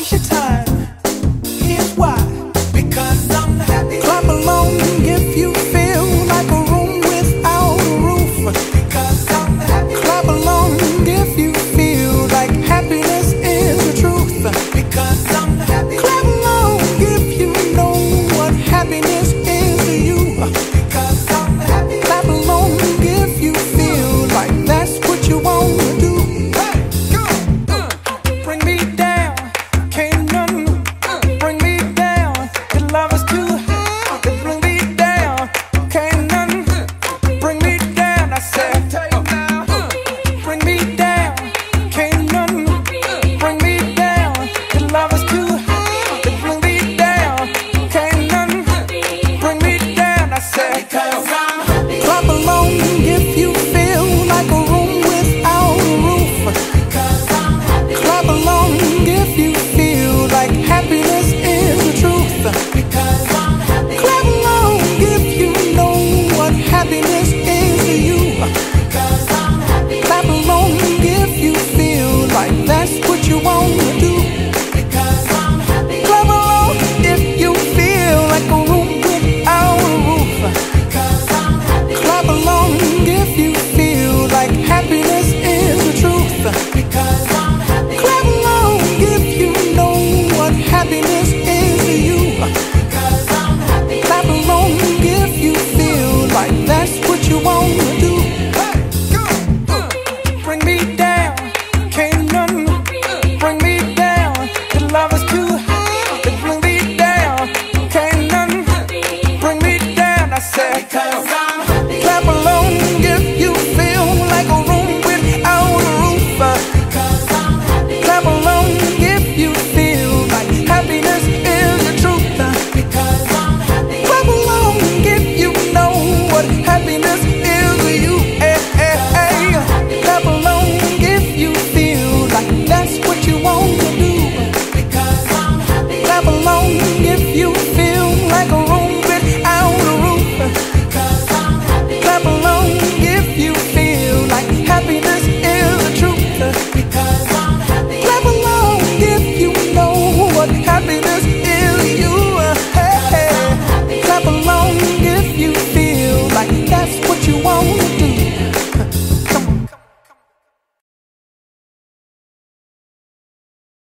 waste your time. Here's why. Because I'm happy. Clap along if you feel like a room without a roof. Because I'm happy. Clap along if you feel like happiness is the truth. Because I'm happy. Clap along if you know what happiness is to you. Because I'm happy. Clap along if you feel like that's what you want to do. Hey, go! Bring me down, can't none bring me down. Your love is too high. Bring me down, can't none bring me down. I said, bring me down, can't none bring me down. Your love is too high. Bring me down, can't none bring me down. I said, because I'm happy. Clap along if you feel like a room without a roof. Because I'm happy. Clap along if you feel like happiness is the truth. Because I'm happy. Clap along if you know what happiness is to you. Because I'm happy. Clap along if you feel like that's what you want to do. Because I'm happy. Clap along if you feel like a room without a roof. Because I'm happy. Clap along if you feel like happiness is the truth. Because I'm happy. Clap along if you know what happiness is to you. Because I'm happy. Clap along if you feel like that's what you want to do. Hey, go! Bring me down, can't none bring me down. Your love is too high. Bring me down, can't none bring me down. I said, because